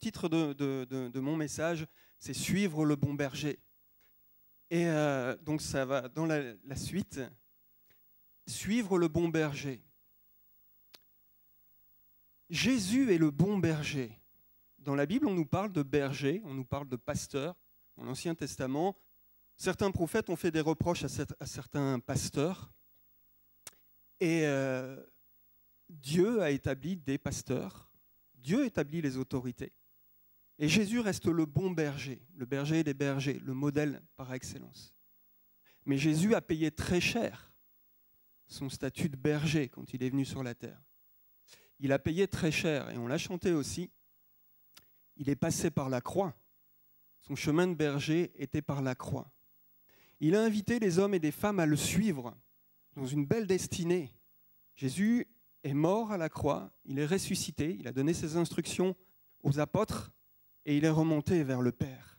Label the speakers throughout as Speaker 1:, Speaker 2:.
Speaker 1: titre de mon message, c'est « Suivre le bon berger ». Et donc ça va dans la suite. Suivre le bon berger. Jésus est le bon berger. Dans la Bible, on nous parle de berger, on nous parle de pasteur. Dans l'Ancien Testament, certains prophètes ont fait des reproches à certains pasteurs. Et Dieu a établi des pasteurs. Dieu établit les autorités. Et Jésus reste le bon berger, le berger des bergers, le modèle par excellence. Mais Jésus a payé très cher son statut de berger quand il est venu sur la terre. Il a payé très cher, et on l'a chanté aussi. Il est passé par la croix. Son chemin de berger était par la croix. Il a invité les hommes et des femmes à le suivre dans une belle destinée. Jésus est mort à la croix, il est ressuscité, il a donné ses instructions aux apôtres et il est remonté vers le Père.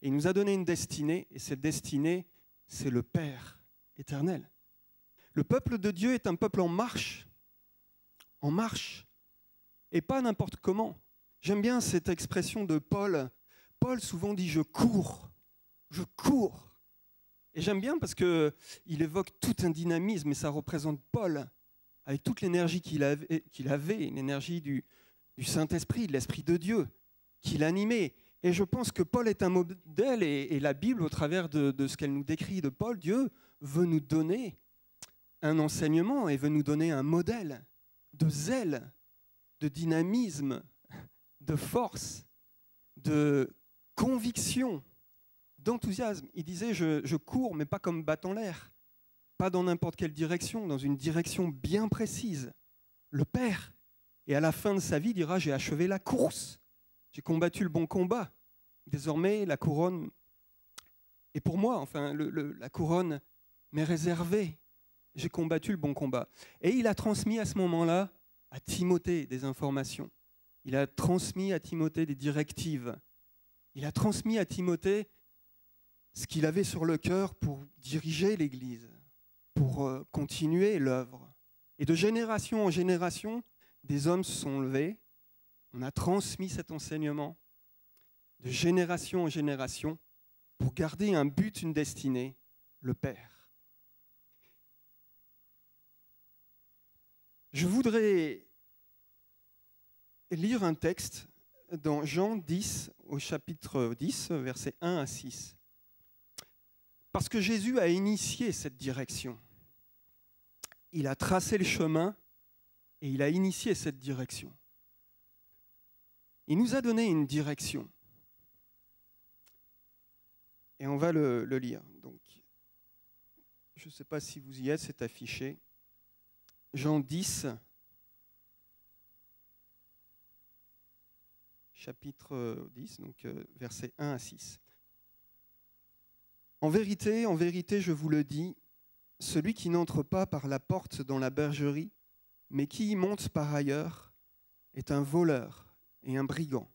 Speaker 1: Et il nous a donné une destinée, et cette destinée, c'est le Père éternel. Le peuple de Dieu est un peuple en marche, et pas n'importe comment. J'aime bien cette expression de Paul. Paul souvent dit « je cours ». Et j'aime bien parce qu'il évoque tout un dynamisme, et ça représente Paul, avec toute l'énergie qu'il avait, l'énergie du Saint-Esprit, de l'Esprit de Dieu, qui l'animait. Et je pense que Paul est un modèle, et la Bible, au travers de ce qu'elle nous décrit de Paul, Dieu veut nous donner un enseignement et veut nous donner un modèle de zèle, de dynamisme, de force, de conviction, d'enthousiasme. Il disait « je cours, mais pas comme battant l'air, pas dans n'importe quelle direction, dans une direction bien précise, le Père. » Et à la fin de sa vie, il dira « j'ai achevé la course, j'ai combattu le bon combat. Désormais, la couronne est pour moi, enfin, la couronne m'est réservée. J'ai combattu le bon combat. » Et il a transmis à ce moment-là à Timothée des informations. Il a transmis à Timothée des directives. Il a transmis à Timothée ce qu'il avait sur le cœur pour diriger l'Église, pour continuer l'œuvre. Et de génération en génération, des hommes se sont levés. On a transmis cet enseignement de génération en génération pour garder un but, une destinée, le Père. Je voudrais lire un texte dans Jean 10, au chapitre 10, versets 1 à 6. Parce que Jésus a initié cette direction. Il a tracé le chemin et il a initié cette direction. Il nous a donné une direction. Et on va le lire. Donc, je ne sais pas si vous y êtes, c'est affiché. Jean 10, chapitre 10, donc versets 1 à 6. En vérité, je vous le dis, celui qui n'entre pas par la porte dans la bergerie, mais qui y monte par ailleurs, est un voleur et un brigand.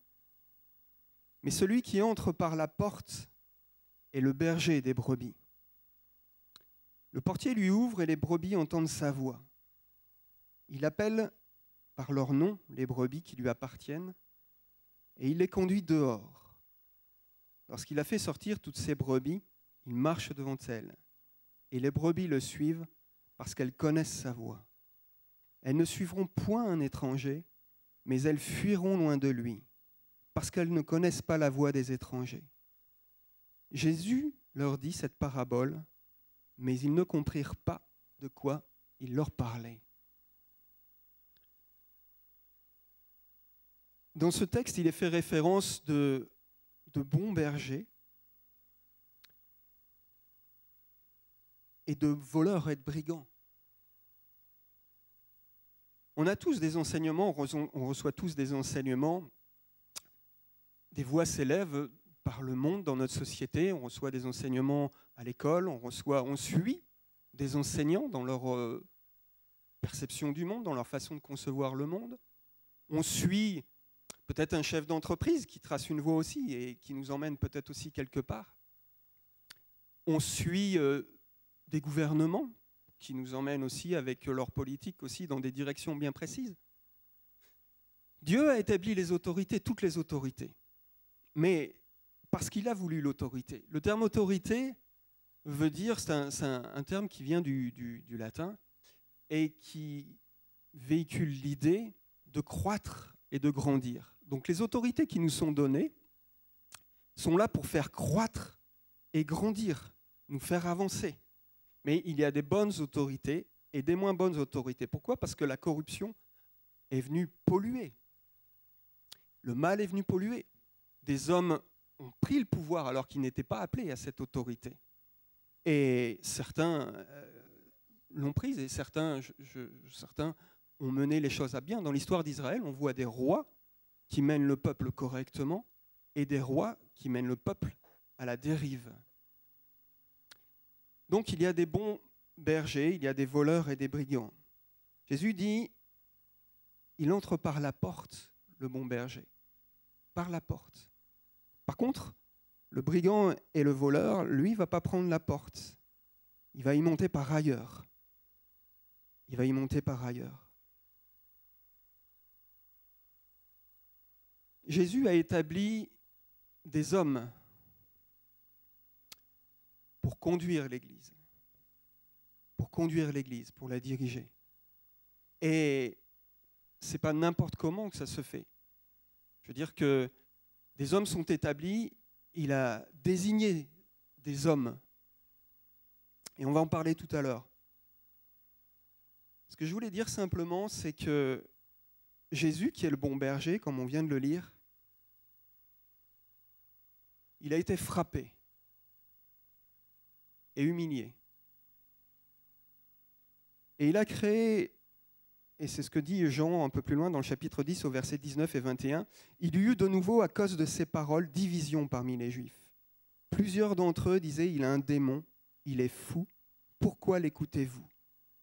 Speaker 1: Mais celui qui entre par la porte est le berger des brebis. Le portier lui ouvre et les brebis entendent sa voix. Il appelle par leur nom les brebis qui lui appartiennent et il les conduit dehors. Lorsqu'il a fait sortir toutes ces brebis, il marche devant elles et les brebis le suivent parce qu'elles connaissent sa voix. Elles ne suivront point un étranger, mais elles fuiront loin de lui parce qu'elles ne connaissent pas la voix des étrangers. Jésus leur dit cette parabole, mais ils ne comprirent pas de quoi il leur parlait. Dans ce texte, il est fait référence de bons bergers et de voleurs et de brigands. On a tous des enseignements, on reçoit tous des enseignements, des voix s'élèvent par le monde dans notre société, on reçoit des enseignements à l'école, on suit des enseignants dans leur perception du monde, dans leur façon de concevoir le monde. On suit peut-être un chef d'entreprise qui trace une voie aussi et qui nous emmène peut-être aussi quelque part. On suit des gouvernements qui nous emmènent aussi avec leur politique aussi dans des directions bien précises. Dieu a établi les autorités, toutes les autorités, mais parce qu'il a voulu l'autorité. Le terme autorité veut dire, c'est un terme qui vient du latin et qui véhicule l'idée de croître et de grandir. Donc les autorités qui nous sont données sont là pour faire croître et grandir, nous faire avancer. Mais il y a des bonnes autorités et des moins bonnes autorités. Pourquoi ? Parce que la corruption est venue polluer. Le mal est venu polluer. Des hommes ont pris le pouvoir alors qu'ils n'étaient pas appelés à cette autorité. Et certains l'ont prise et certains ont mené les choses à bien. Dans l'histoire d'Israël, on voit des rois qui mènent le peuple correctement et des rois qui mènent le peuple à la dérive. Donc il y a des bons bergers, il y a des voleurs et des brigands. Jésus dit, il entre par la porte, le bon berger, par la porte. Par contre, le brigand et le voleur, lui, ne va pas prendre la porte. Il va y monter par ailleurs. Il va y monter par ailleurs. Jésus a établi des hommes pour conduire l'Église, pour la diriger. Et ce n'est pas n'importe comment que ça se fait. Je veux dire que des hommes sont établis, il a désigné des hommes. Et on va en parler tout à l'heure. Ce que je voulais dire simplement, c'est que Jésus, qui est le bon berger, comme on vient de le lire, il a été frappé et humilié. Et il a créé, et c'est ce que dit Jean un peu plus loin dans le chapitre 10 au verset 19 et 21, il y eut de nouveau à cause de ces paroles division parmi les Juifs. Plusieurs d'entre eux disaient, il a un démon, il est fou, pourquoi l'écoutez-vous ?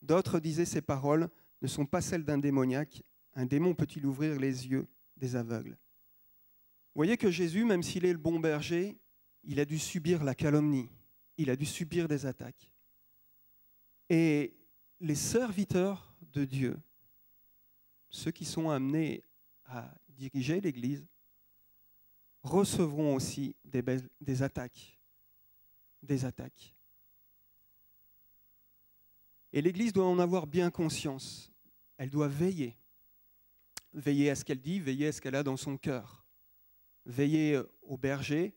Speaker 1: D'autres disaient, ces paroles ne sont pas celles d'un démoniaque, un démon peut-il ouvrir les yeux des aveugles ? Vous voyez que Jésus, même s'il est le bon berger, il a dû subir la calomnie, il a dû subir des attaques. Et les serviteurs de Dieu, ceux qui sont amenés à diriger l'Église, recevront aussi des attaques. Des attaques. Et l'Église doit en avoir bien conscience. Elle doit veiller. Veiller à ce qu'elle dit, veiller à ce qu'elle a dans son cœur. Veiller au berger,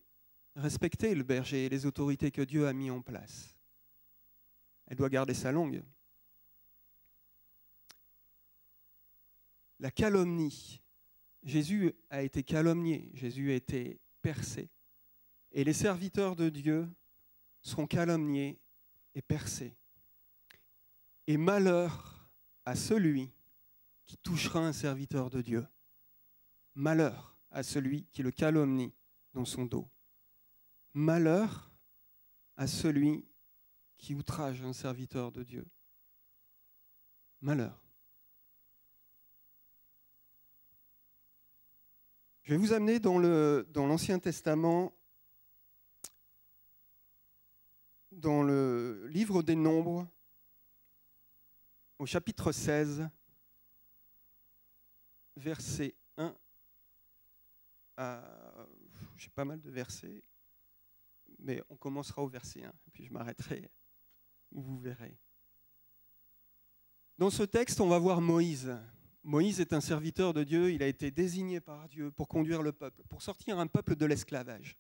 Speaker 1: respecter le berger et les autorités que Dieu a mis en place. Elle doit garder sa langue. La calomnie. Jésus a été calomnié, Jésus a été percé. Et les serviteurs de Dieu seront calomniés et percés. Et malheur à celui qui touchera un serviteur de Dieu. Malheur à celui qui le calomnie dans son dos. Malheur à celui qui outrage un serviteur de Dieu. Malheur. Je vais vous amener dans l'Ancien Testament, dans le livre des Nombres, au chapitre 16, verset 1 à... J'ai pas mal de versets, mais on commencera au verset 1, et puis je m'arrêterai où vous verrez. Dans ce texte, on va voir Moïse. Moïse est un serviteur de Dieu, il a été désigné par Dieu pour conduire le peuple, pour sortir un peuple de l'esclavage.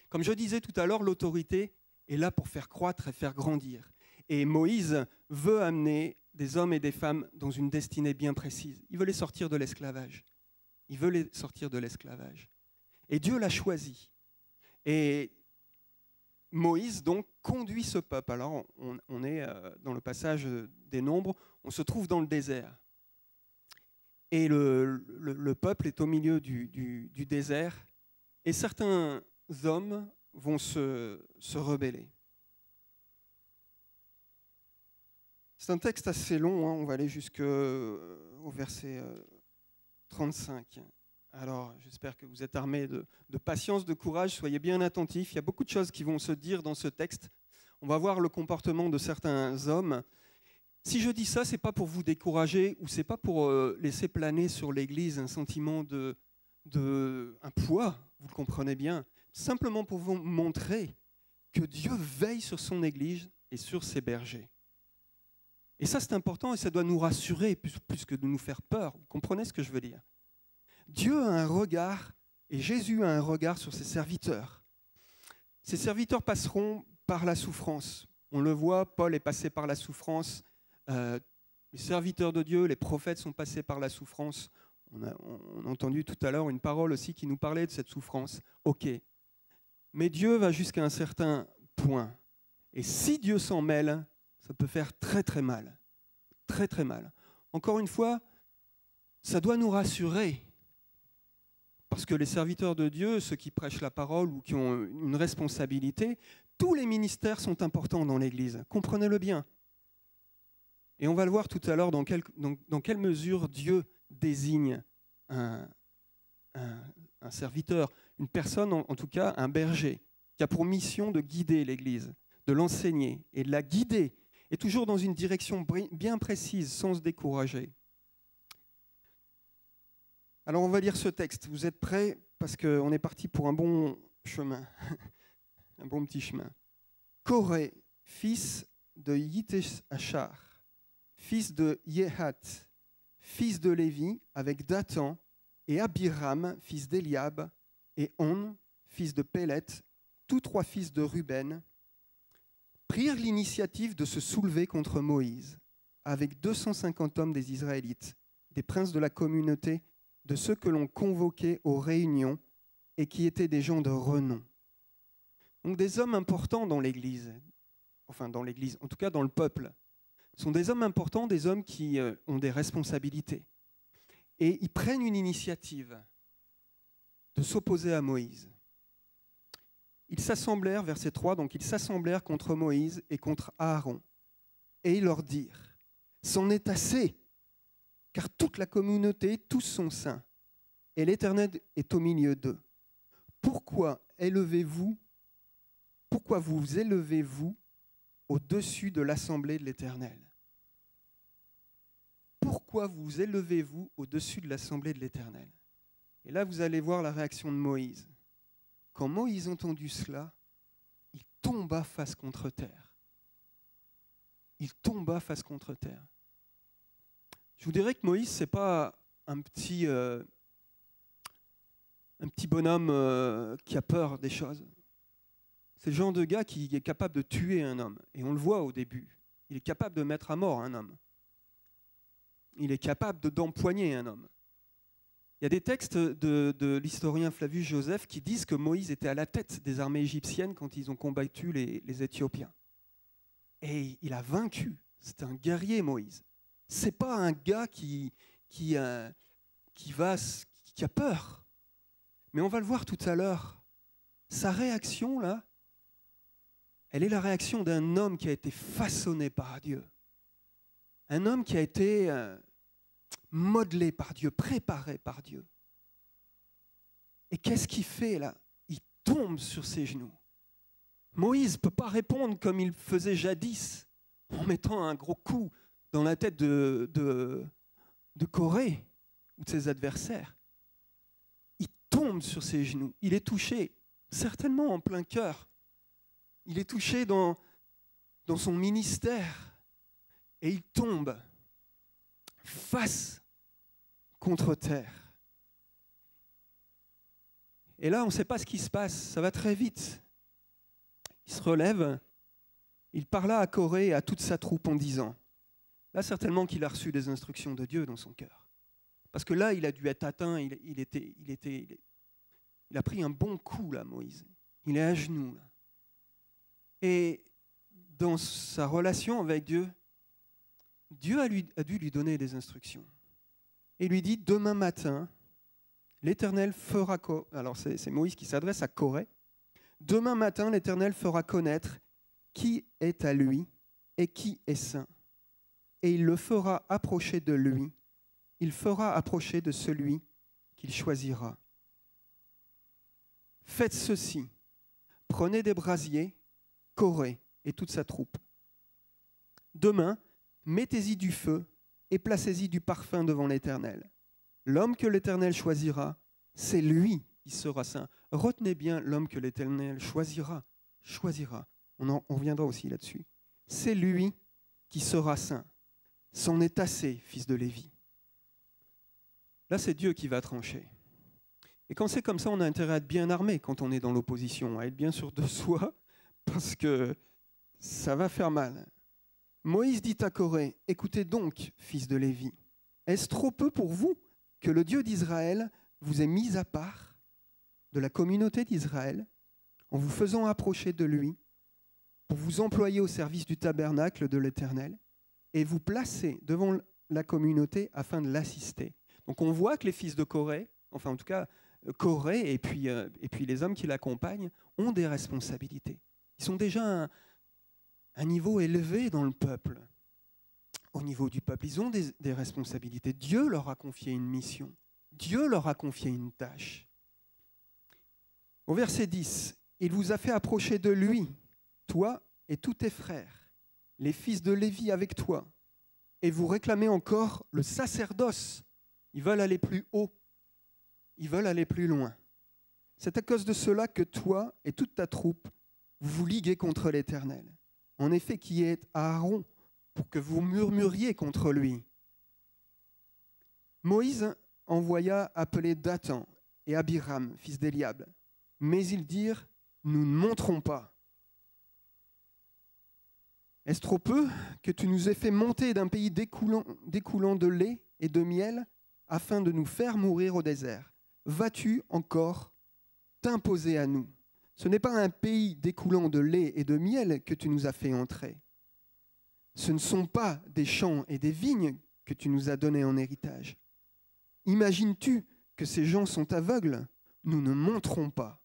Speaker 1: Comme je disais tout à l'heure, l'autorité est là pour faire croître et faire grandir. Et Moïse veut amener des hommes et des femmes dans une destinée bien précise. Il veut les sortir de l'esclavage. Il veut les sortir de l'esclavage. Et Dieu l'a choisi. Et Moïse, donc, conduit ce peuple. Alors, on est dans le passage des Nombres, on se trouve dans le désert. Et le peuple est au milieu du désert. Et certains hommes vont se rebeller. C'est un texte assez long, hein, on va aller jusqu'au verset 35. Alors, j'espère que vous êtes armés de patience, de courage, soyez bien attentifs. Il y a beaucoup de choses qui vont se dire dans ce texte. On va voir le comportement de certains hommes. Si je dis ça, ce n'est pas pour vous décourager ou ce n'est pas pour laisser planer sur l'Église un sentiment un poids, vous le comprenez bien, simplement pour vous montrer que Dieu veille sur son Église et sur ses bergers. Et ça, c'est important et ça doit nous rassurer plus que de nous faire peur. Vous comprenez ce que je veux dire? Dieu a un regard et Jésus a un regard sur ses serviteurs. Ces serviteurs passeront par la souffrance. On le voit, Paul est passé par la souffrance. Les serviteurs de Dieu, les prophètes sont passés par la souffrance. On a entendu tout à l'heure une parole aussi qui nous parlait de cette souffrance. Ok. Mais Dieu va jusqu'à un certain point. Et si Dieu s'en mêle, ça peut faire très très mal. Très très mal. Encore une fois, ça doit nous rassurer. Parce que les serviteurs de Dieu, ceux qui prêchent la parole ou qui ont une responsabilité, tous les ministères sont importants dans l'Église. Comprenez-le bien. Et on va le voir tout à l'heure dans quelle mesure Dieu désigne un serviteur, une personne, en tout cas un berger, qui a pour mission de guider l'Église, de l'enseigner et de la guider, et toujours dans une direction bien précise, sans se décourager. Alors on va lire ce texte. Vous êtes prêts? Parce qu'on est parti pour un bon chemin, un bon petit chemin. Coré, fils de Yiteshachar, fils de Yehat, fils de Lévi, avec Dathan, et Abiram, fils d'Eliab, et On, fils de Pélet, tous trois fils de Ruben, prirent l'initiative de se soulever contre Moïse, avec 250 hommes des Israélites, des princes de la communauté, de ceux que l'on convoquait aux réunions et qui étaient des gens de renom. Donc des hommes importants dans l'Église, enfin dans l'Église, en tout cas dans le peuple, sont des hommes importants, des hommes qui ont des responsabilités. Et ils prennent une initiative de s'opposer à Moïse. Ils s'assemblèrent, verset 3, donc ils s'assemblèrent contre Moïse et contre Aaron. Et ils leur dirent, « C'en est assez, car toute la communauté, tous sont saints, et l'Éternel est au milieu d'eux. Pourquoi vous élevez-vous au-dessus de l'assemblée de l'Éternel? Pourquoi vous élevez-vous au-dessus de l'assemblée de l'Éternel ?» Et là, vous allez voir la réaction de Moïse. Quand Moïse entendit cela, il tomba face contre terre. Il tomba face contre terre. Je vous dirais que Moïse, ce n'est pas un petit bonhomme qui a peur des choses. C'est le genre de gars qui est capable de tuer un homme. Et on le voit au début. Il est capable de mettre à mort un homme. Il est capable d'empoigner un homme. Il y a des textes de l'historien Flavius Joseph qui disent que Moïse était à la tête des armées égyptiennes quand ils ont combattu les Éthiopiens. Et il a vaincu. C'est un guerrier, Moïse. Ce n'est pas un gars qui a peur. Mais on va le voir tout à l'heure. Sa réaction, là, elle est la réaction d'un homme qui a été façonné par Dieu. Un homme qui a été modelé par Dieu, préparé par Dieu. Et qu'est-ce qu'il fait là? Il tombe sur ses genoux. Moïse ne peut pas répondre comme il faisait jadis, en mettant un gros coup dans la tête de Corée ou de ses adversaires. Il tombe sur ses genoux. Il est touché, certainement en plein cœur. Il est touché dans son ministère. Et il tombe face contre terre. Et là, on ne sait pas ce qui se passe. Ça va très vite. Il se relève. Il parla à Corée et à toute sa troupe en disant, là, certainement qu'il a reçu des instructions de Dieu dans son cœur. Parce que là, il a dû être atteint. Il a pris un bon coup, là, Moïse. Il est à genoux, là. Et dans sa relation avec Dieu, Dieu a dû lui donner des instructions. Et il lui dit, demain matin, l'Éternel fera... Alors c'est Moïse qui s'adresse à Corée. Demain matin, l'Éternel fera connaître qui est à lui et qui est saint. Et il le fera approcher de lui. Il fera approcher de celui qu'il choisira. Faites ceci. Prenez des brasiers, Corée et toute sa troupe. Demain, mettez-y du feu et placez-y du parfum devant l'Éternel. L'homme que l'Éternel choisira, c'est lui qui sera saint. Retenez bien l'homme que l'Éternel choisira. On reviendra aussi là-dessus. C'est lui qui sera saint. C'en est assez, fils de Lévi. Là, c'est Dieu qui va trancher. Et quand c'est comme ça, on a intérêt à être bien armé quand on est dans l'opposition, à être bien sûr de soi, parce que ça va faire mal. Moïse dit à Corée, « Écoutez donc, fils de Lévi, est-ce trop peu pour vous que le Dieu d'Israël vous ait mis à part de la communauté d'Israël en vous faisant approcher de lui pour vous employer au service du tabernacle de l'Éternel et vous placer devant la communauté afin de l'assister. » Donc on voit que les fils de Corée, enfin en tout cas Corée et puis les hommes qui l'accompagnent, ont des responsabilités. Ils sont déjà à un niveau élevé dans le peuple. Au niveau du peuple, ils ont des responsabilités. Dieu leur a confié une mission. Dieu leur a confié une tâche. Au verset 10, « Il vous a fait approcher de lui, toi et tous tes frères, les fils de Lévi avec toi, et vous réclamez encore le sacerdoce. » Ils veulent aller plus haut. Ils veulent aller plus loin. C'est à cause de cela que toi et toute ta troupe, vous vous liguez contre l'Éternel. En effet, qui est Aaron, pour que vous murmuriez contre lui. Moïse envoya appeler Dathan et Abiram, fils d'Éliab. Mais ils dirent, nous ne monterons pas. Est-ce trop peu que tu nous aies fait monter d'un pays découlant de lait et de miel afin de nous faire mourir au désert? Vas-tu encore t'imposer à nous? Ce n'est pas un pays découlant de lait et de miel que tu nous as fait entrer. Ce ne sont pas des champs et des vignes que tu nous as donnés en héritage. Imagines-tu que ces gens sont aveugles? Nous ne monterons pas.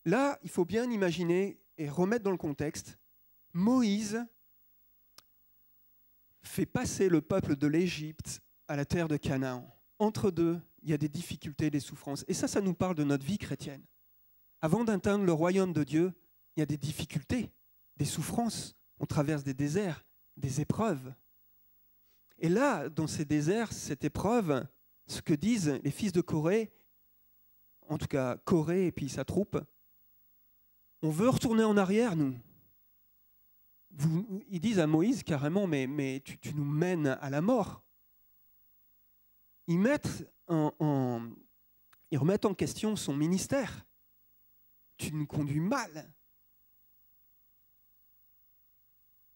Speaker 1: Là, il faut bien imaginer et remettre dans le contexte, Moïse fait passer le peuple de l'Égypte à la terre de Canaan. Entre deux, il y a des difficultés, des souffrances. Et ça nous parle de notre vie chrétienne. Avant d'atteindre le royaume de Dieu, il y a des difficultés, des souffrances. On traverse des déserts, des épreuves. Et là, dans ces déserts, cette épreuve, ce que disent les fils de Corée, en tout cas Corée et puis sa troupe, on veut retourner en arrière, nous. Ils disent à Moïse carrément, mais tu nous mènes à la mort. Ils remettent en question son ministère. Tu nous conduis mal.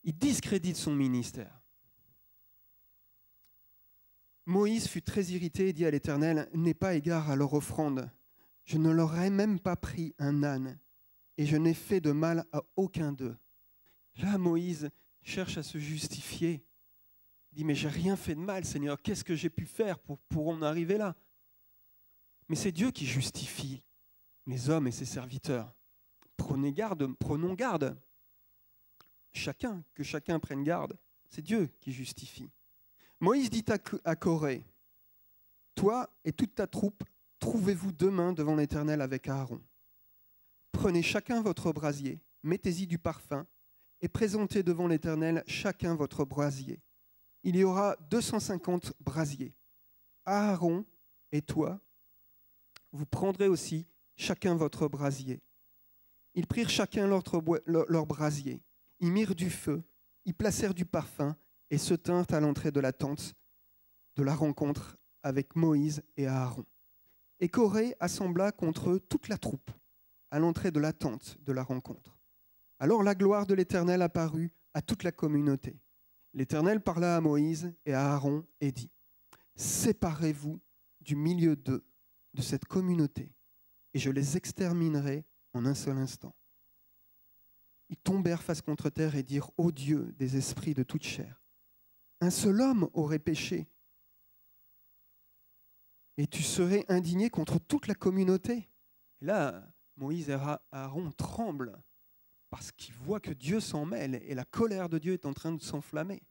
Speaker 1: Ils discréditent son ministère. Moïse fut très irrité et dit à l'Éternel, « N'aie pas égard à leur offrande. Je ne leur ai même pas pris un âne, et je n'ai fait de mal à aucun d'eux. » Là, Moïse cherche à se justifier. Il dit, « Mais j'ai rien fait de mal, Seigneur. Qu'est-ce que j'ai pu faire pour en arriver là ?» Mais c'est Dieu qui justifie les hommes et ses serviteurs. Prenons garde. Que chacun prenne garde. C'est Dieu qui justifie. Moïse dit à Corée, « Toi et toute ta troupe, trouvez-vous demain devant l'Éternel avec Aaron. Prenez chacun votre brasier, mettez-y du parfum, et présentez devant l'Éternel chacun votre brasier. Il y aura 250 brasiers. Aaron et toi, vous prendrez aussi chacun votre brasier. » Ils prirent chacun leur brasier. Ils mirent du feu, ils placèrent du parfum et se tinrent à l'entrée de la tente de la rencontre avec Moïse et Aaron. Et Corée assembla contre eux toute la troupe à l'entrée de la tente de la rencontre. Alors la gloire de l'Éternel apparut à toute la communauté. L'Éternel parla à Moïse et à Aaron et dit, « Séparez-vous du milieu d'eux, de cette communauté, et je les exterminerai en un seul instant. » Ils tombèrent face contre terre et dirent, « Ô Dieu des esprits de toute chair, un seul homme aurait péché, et tu serais indigné contre toute la communauté. » Et là, Moïse et Aaron tremblent parce qu'ils voient que Dieu s'en mêle et la colère de Dieu est en train de s'enflammer.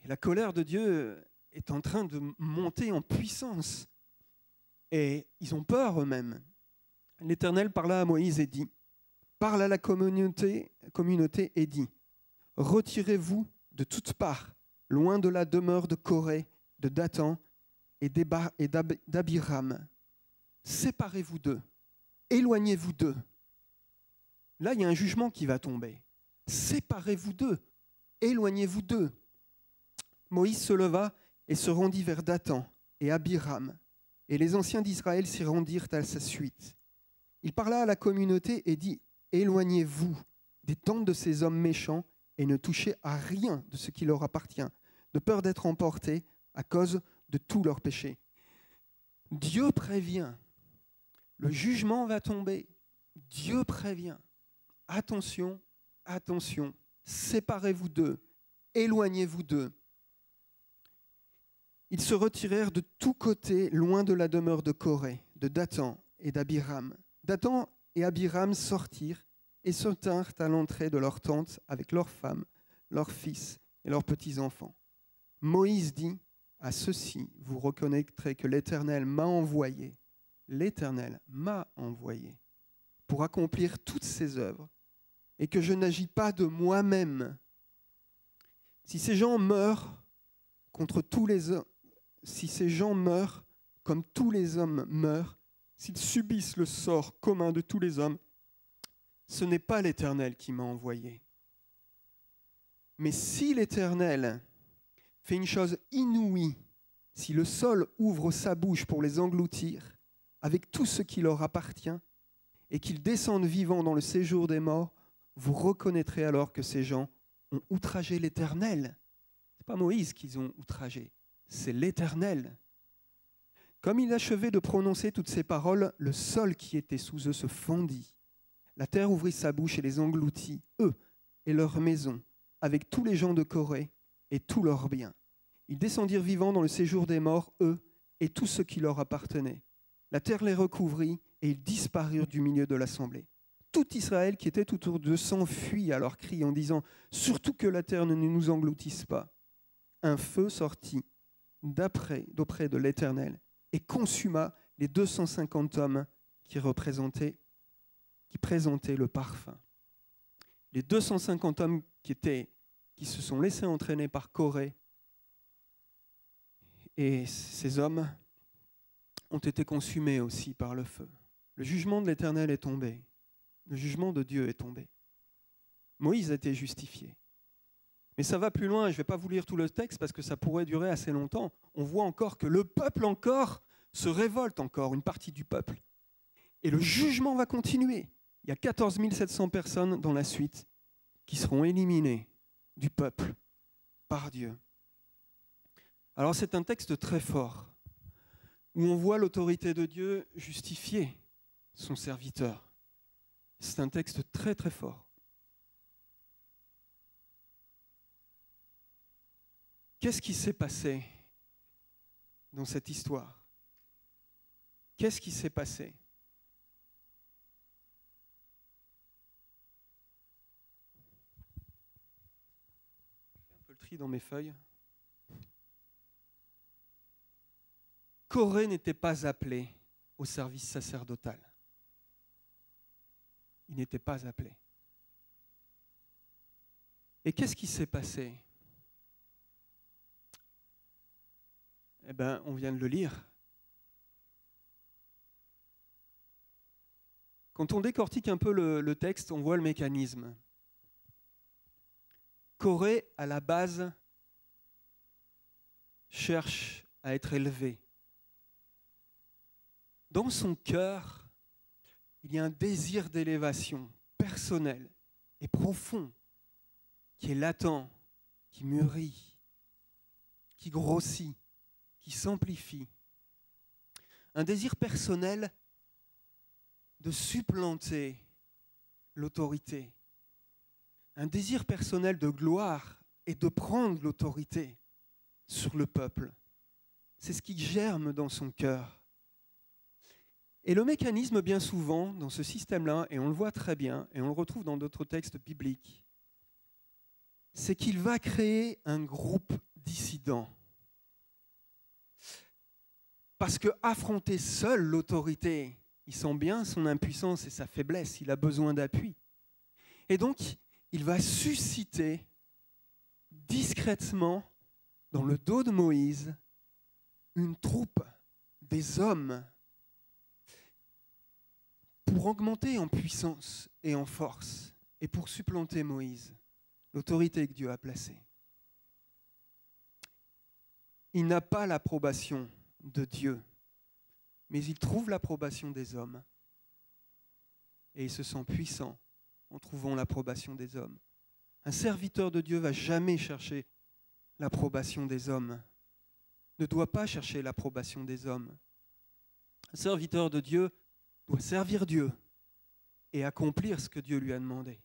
Speaker 1: Et la colère de Dieu est en train de monter en puissance. Et ils ont peur eux-mêmes. L'Éternel parla à Moïse et dit, « Parle à la communauté et dit, retirez-vous de toutes parts, loin de la demeure de Coré, de Dathan et d'Abiram. Séparez-vous d'eux, éloignez-vous d'eux. Là, il y a un jugement qui va tomber. Séparez-vous d'eux, éloignez-vous d'eux. Moïse se leva et se rendit vers Dathan et Abiram, et les anciens d'Israël s'y rendirent à sa suite. Il parla à la communauté et dit « Éloignez-vous des tentes de ces hommes méchants et ne touchez à rien de ce qui leur appartient, de peur d'être emportés à cause de tous leurs péchés. » Dieu prévient. Le jugement va tomber. Dieu prévient. Attention, attention, séparez-vous d'eux, éloignez-vous d'eux. Ils se retirèrent de tous côtés, loin de la demeure de Coré, de Dathan et d'Abiram. Dathan et Abiram sortirent et se tinrent à l'entrée de leur tente avec leurs femmes, leurs fils et leurs petits-enfants. Moïse dit, à ceux-ci, vous reconnaîtrez que l'Éternel m'a envoyé. L'Éternel m'a envoyé pour accomplir toutes ses œuvres et que je n'agis pas de moi-même. Si ces gens meurent contre tous les hommes, si ces gens meurent comme tous les hommes meurent, s'ils subissent le sort commun de tous les hommes, ce n'est pas l'Éternel qui m'a envoyé. Mais si l'Éternel fait une chose inouïe, si le sol ouvre sa bouche pour les engloutir, avec tout ce qui leur appartient, et qu'ils descendent vivants dans le séjour des morts, vous reconnaîtrez alors que ces gens ont outragé l'Éternel. Ce n'est pas Moïse qu'ils ont outragé, c'est l'Éternel. Comme il achevait de prononcer toutes ces paroles, le sol qui était sous eux se fendit. La terre ouvrit sa bouche et les engloutit, eux et leurs maisons, avec tous les gens de Corée et tous leurs biens. Ils descendirent vivants dans le séjour des morts, eux et tout ce qui leur appartenait. La terre les recouvrit et ils disparurent du milieu de l'assemblée. Tout Israël qui était autour d'eux s'enfuit à leurs cris en disant « Surtout que la terre ne nous engloutisse pas ». Un feu sortit d'auprès de l'Éternel et consuma les 250 hommes qui présentaient le parfum. Les 250 hommes qui se sont laissés entraîner par Corée, et ces hommes ont été consumés aussi par le feu. Le jugement de l'Éternel est tombé. Le jugement de Dieu est tombé. Moïse a été justifié. Mais ça va plus loin, je ne vais pas vous lire tout le texte parce que ça pourrait durer assez longtemps. On voit encore que le peuple encore se révolte encore, une partie du peuple. Et le jugement va continuer. Il y a 14 700 personnes dans la suite qui seront éliminées du peuple par Dieu. Alors c'est un texte très fort où on voit l'autorité de Dieu justifier son serviteur. C'est un texte très très fort. Qu'est-ce qui s'est passé dans cette histoire? Qu'est-ce qui s'est passé? J'ai un peu le tri dans mes feuilles. Corée n'était pas appelé au service sacerdotal. Il n'était pas appelé. Et qu'est-ce qui s'est passé? Eh bien, on vient de le lire. Quand on décortique un peu le texte, on voit le mécanisme. Corée, à la base, cherche à être élevé. Dans son cœur, il y a un désir d'élévation personnel et profond qui est latent, qui mûrit, qui grossit, qui s'amplifie. Un désir personnel de supplanter l'autorité. Un désir personnel de gloire et de prendre l'autorité sur le peuple. C'est ce qui germe dans son cœur. Et le mécanisme, bien souvent, dans ce système-là, et on le voit très bien, et on le retrouve dans d'autres textes bibliques, c'est qu'il va créer un groupe dissident. Parce qu'affronter seul l'autorité, il sent bien son impuissance et sa faiblesse, il a besoin d'appui. Et donc, il va susciter discrètement, dans le dos de Moïse, une troupe, des hommes, pour augmenter en puissance et en force, et pour supplanter Moïse, l'autorité que Dieu a placée. Il n'a pas l'approbation de Dieu, mais il trouve l'approbation des hommes. Et il se sent puissant en trouvant l'approbation des hommes. Un serviteur de Dieu ne va jamais chercher l'approbation des hommes, ne doit pas chercher l'approbation des hommes. Un serviteur de Dieu doit servir Dieu et accomplir ce que Dieu lui a demandé.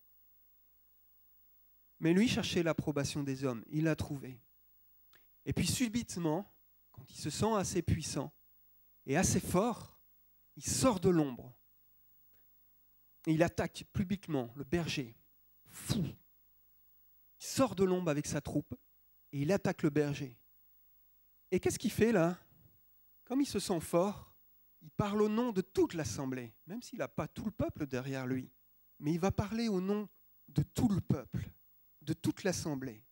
Speaker 1: Mais lui cherchait l'approbation des hommes, il l'a trouvé. Et puis subitement, quand il se sent assez puissant et assez fort, il sort de l'ombre. Et il attaque publiquement le berger. Fou. Il sort de l'ombre avec sa troupe et il attaque le berger. Et qu'est-ce qu'il fait là? Comme il se sent fort, il parle au nom de toute l'assemblée, même s'il n'a pas tout le peuple derrière lui. Mais il va parler au nom de tout le peuple, de toute l'assemblée.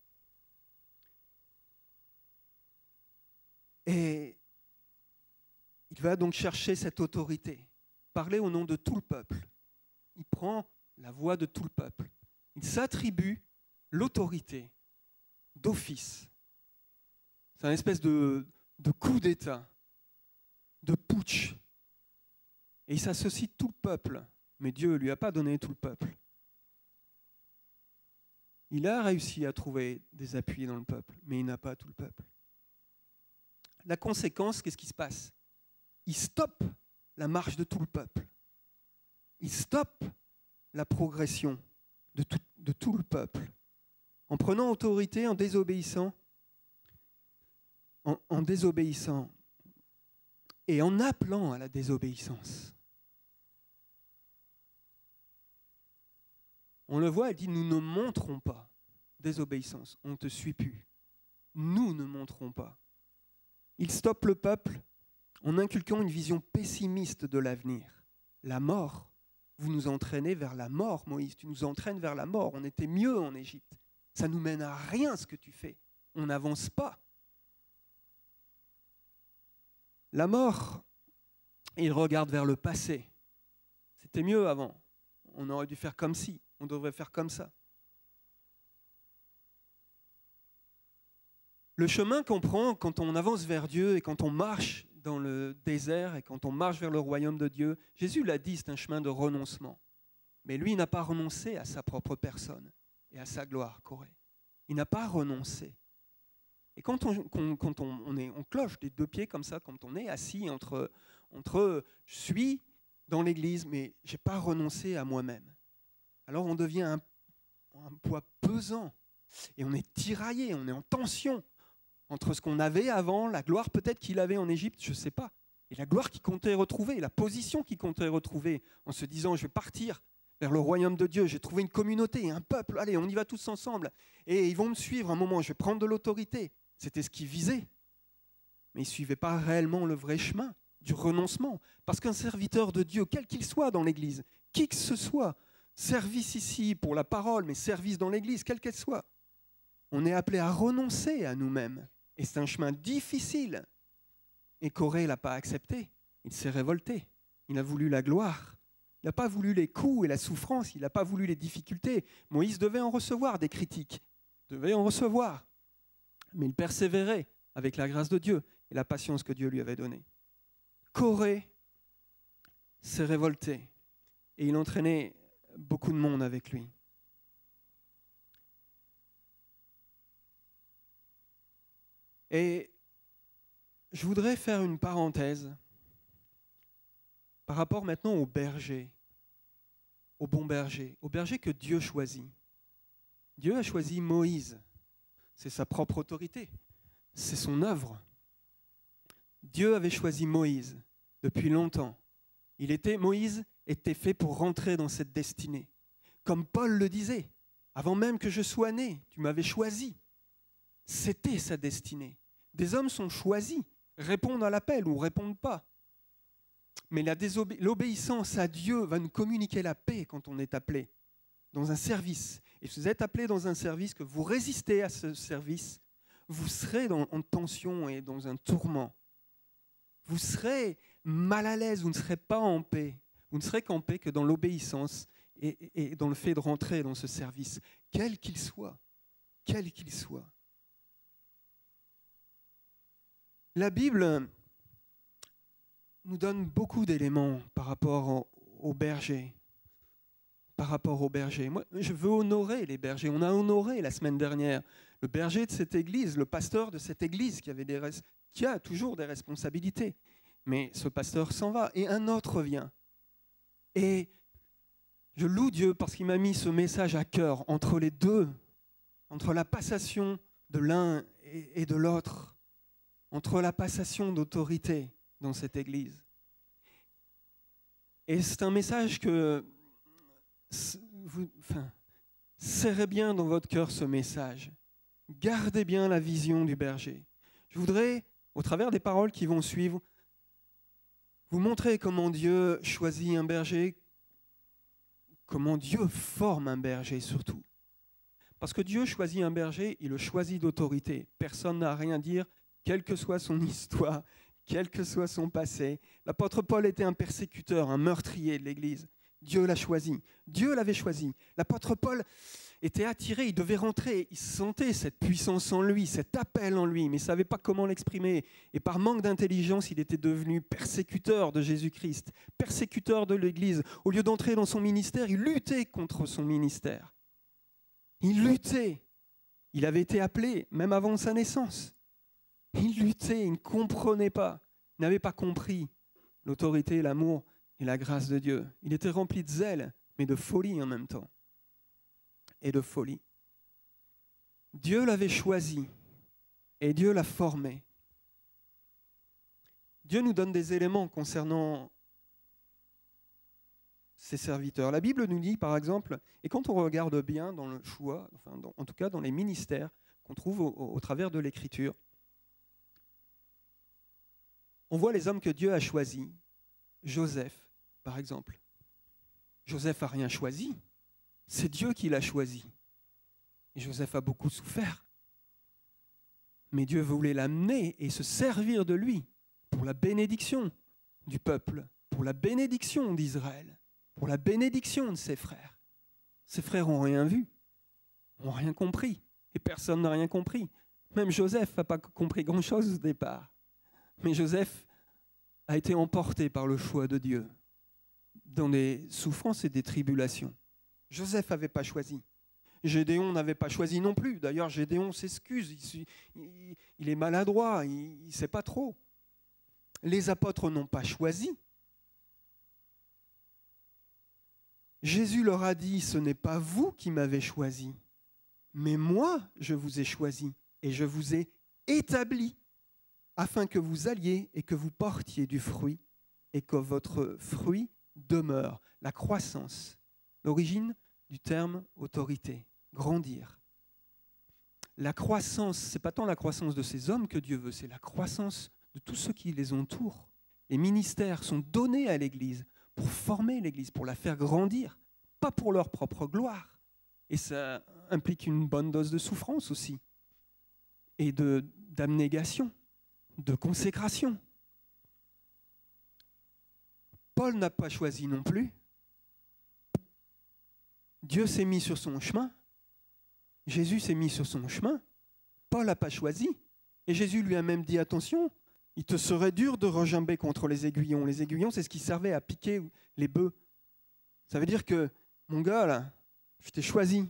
Speaker 1: Et il va donc chercher cette autorité, parler au nom de tout le peuple. Il prend la voix de tout le peuple. Il s'attribue l'autorité d'office. C'est une espèce de coup d'État, de putsch. Et il s'associe tout le peuple. Mais Dieu ne lui a pas donné tout le peuple. Il a réussi à trouver des appuis dans le peuple, mais il n'a pas tout le peuple. La conséquence, qu'est-ce qui se passe? Il stoppe la marche de tout le peuple. Il stoppe la progression de tout le peuple. En prenant autorité, en désobéissant, en désobéissant et en appelant à la désobéissance. On le voit, elle dit, nous ne montrons pas désobéissance, on ne te suit plus. Nous ne montrons pas. Il stoppe le peuple en inculquant une vision pessimiste de l'avenir. La mort, vous nous entraînez vers la mort, Moïse, tu nous entraînes vers la mort. On était mieux en Égypte. Ça ne nous mène à rien ce que tu fais. On n'avance pas. La mort, il regarde vers le passé. C'était mieux avant. On aurait dû faire comme si. On devrait faire comme ça. Le chemin qu'on prend quand on avance vers Dieu et quand on marche dans le désert et quand on marche vers le royaume de Dieu, Jésus l'a dit, c'est un chemin de renoncement. Mais lui, il n'a pas renoncé à sa propre personne et à sa gloire, Corée. Il n'a pas renoncé. Et quand on cloche des deux pieds comme ça, quand on est assis entre je suis dans l'église, mais je n'ai pas renoncé à moi-même. Alors on devient un poids pesant et on est tiraillé, on est en tension entre ce qu'on avait avant, la gloire peut-être qu'il avait en Égypte, je ne sais pas, et la gloire qu'il comptait retrouver, la position qu'il comptait retrouver en se disant je vais partir vers le royaume de Dieu, j'ai trouvé une communauté, un peuple, allez on y va tous ensemble et ils vont me suivre un moment, je vais prendre de l'autorité. C'était ce qu'il visait, mais il ne suivait pas réellement le vrai chemin du renoncement, parce qu'un serviteur de Dieu, quel qu'il soit dans l'église, qui que ce soit, service ici pour la parole, mais service dans l'église, quelle qu'elle soit, on est appelé à renoncer à nous-mêmes. Et c'est un chemin difficile. Et Corée ne l'a pas accepté. Il s'est révolté. Il a voulu la gloire. Il n'a pas voulu les coups et la souffrance. Il n'a pas voulu les difficultés. Moïse devait en recevoir des critiques. Devait en recevoir. Mais il persévérait avec la grâce de Dieu et la patience que Dieu lui avait donnée. Corée s'est révolté. Et il entraînait beaucoup de monde avec lui. Et je voudrais faire une parenthèse par rapport maintenant au berger, au bon berger, au berger que Dieu choisit. Dieu a choisi Moïse. C'est sa propre autorité. C'est son œuvre. Dieu avait choisi Moïse depuis longtemps. Moïse était fait pour rentrer dans cette destinée. Comme Paul le disait, avant même que je sois né, tu m'avais choisi. C'était sa destinée. Des hommes sont choisis, répondent à l'appel ou répondent pas. Mais l'obéissance à Dieu va nous communiquer la paix quand on est appelé. dans un service, et si vous êtes appelé dans un service, que vous résistez à ce service, vous serez en tension et dans un tourment. Vous serez mal à l'aise, vous ne serez pas en paix. Vous ne serez qu'en paix que dans l'obéissance et dans le fait de rentrer dans ce service, quel qu'il soit. Quel qu'il soit. La Bible nous donne beaucoup d'éléments par rapport aux bergers. Par rapport aux bergers. Moi, je veux honorer les bergers. On a honoré la semaine dernière le berger de cette église, le pasteur de cette église qui a toujours des responsabilités. Mais ce pasteur s'en va et un autre vient. Et je loue Dieu parce qu'il m'a mis ce message à cœur entre les deux, entre la passation de l'un et de l'autre, entre la passation d'autorité dans cette église. Et c'est un message que serrez bien dans votre cœur ce message. Gardez bien la vision du berger. Je voudrais, au travers des paroles qui vont suivre, vous montrer comment Dieu choisit un berger, comment Dieu forme un berger surtout. Parce que Dieu choisit un berger, il le choisit d'autorité. Personne n'a rien à dire, quelle que soit son histoire, quel que soit son passé. L'apôtre Paul était un persécuteur, un meurtrier de l'Église. Dieu l'a choisi. Dieu l'avait choisi. L'apôtre Paul était attiré, il devait rentrer, il sentait cette puissance en lui, cet appel en lui, mais il ne savait pas comment l'exprimer. Et par manque d'intelligence, il était devenu persécuteur de Jésus-Christ, persécuteur de l'Église. Au lieu d'entrer dans son ministère, il luttait contre son ministère. Il luttait. Il avait été appelé, même avant sa naissance. Il luttait, il ne comprenait pas. Il n'avait pas compris l'autorité, l'amour et la grâce de Dieu. Il était rempli de zèle, mais de folie en même temps. Et de folie. Dieu l'avait choisi et Dieu l'a formé. Dieu nous donne des éléments concernant ses serviteurs. La Bible nous dit, par exemple, et quand on regarde bien dans le choix, en tout cas dans les ministères qu'on trouve au travers de l'Écriture, on voit les hommes que Dieu a choisis. Joseph, par exemple. Joseph n'a rien choisi. C'est Dieu qui l'a choisi. Et Joseph a beaucoup souffert. Mais Dieu voulait l'amener et se servir de lui pour la bénédiction du peuple, pour la bénédiction d'Israël, pour la bénédiction de ses frères. Ses frères n'ont rien vu, n'ont rien compris. Et personne n'a rien compris. Même Joseph n'a pas compris grand-chose au départ. Mais Joseph a été emporté par le choix de Dieu dans des souffrances et des tribulations. Joseph n'avait pas choisi. Gédéon n'avait pas choisi non plus. D'ailleurs, Gédéon s'excuse. Il est maladroit, il ne sait pas trop. Les apôtres n'ont pas choisi. Jésus leur a dit, ce n'est pas vous qui m'avez choisi, mais moi, je vous ai choisi et je vous ai établi afin que vous alliez et que vous portiez du fruit et que votre fruit demeure. La croissance, l'origine du terme autorité, grandir. La croissance, ce n'est pas tant la croissance de ces hommes que Dieu veut, c'est la croissance de tous ceux qui les entourent. Les ministères sont donnés à l'Église pour former l'Église, pour la faire grandir, pas pour leur propre gloire. Et ça implique une bonne dose de souffrance aussi, et d'abnégation, de consécration. Paul n'a pas choisi non plus. Dieu s'est mis sur son chemin. Jésus s'est mis sur son chemin. Paul n'a pas choisi. Et Jésus lui a même dit, attention, il te serait dur de regimber contre les aiguillons. Les aiguillons, c'est ce qui servait à piquer les bœufs. Ça veut dire que, mon gars, là, je t'ai choisi.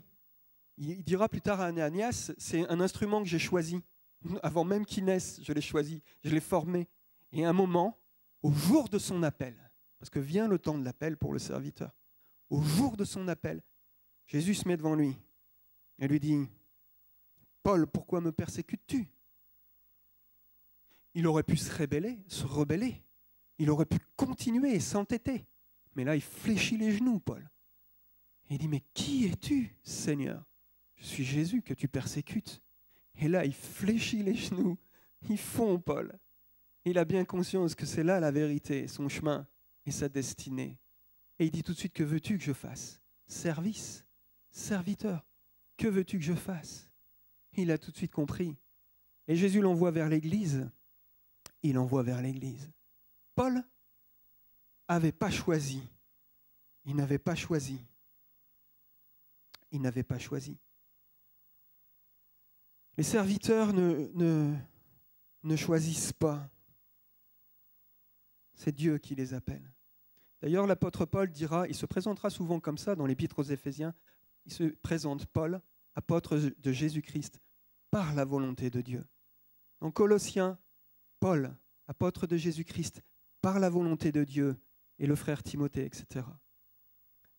Speaker 1: Il dira plus tard à Ananias, c'est un instrument que j'ai choisi. Avant même qu'il naisse, je l'ai choisi, je l'ai formé. Et à un moment, au jour de son appel, parce que vient le temps de l'appel pour le serviteur, au jour de son appel, Jésus se met devant lui et lui dit, Paul, pourquoi me persécutes-tu? Il aurait pu se rebeller. Il aurait pu continuer et s'entêter. Mais là, il fléchit les genoux, Paul. Et il dit, mais qui es-tu, Seigneur? Je suis Jésus que tu persécutes. Et là, il fléchit les genoux. Il fond, Paul. Il a bien conscience que c'est là la vérité, son chemin et sa destinée. Et il dit tout de suite, que veux-tu que je fasse? Service. serviteur, que veux-tu que je fasse? Il a tout de suite compris. Et Jésus l'envoie vers l'Église. Il l'envoie vers l'Église. Paul n'avait pas choisi. Il n'avait pas choisi. Il n'avait pas choisi. Les serviteurs ne choisissent pas. C'est Dieu qui les appelle. D'ailleurs, l'apôtre Paul dira, il se présentera souvent comme ça dans l'Épître aux Éphésiens, il se présente Paul, apôtre de Jésus-Christ, par la volonté de Dieu. Dans Colossiens, Paul, apôtre de Jésus-Christ, par la volonté de Dieu, et le frère Timothée, etc.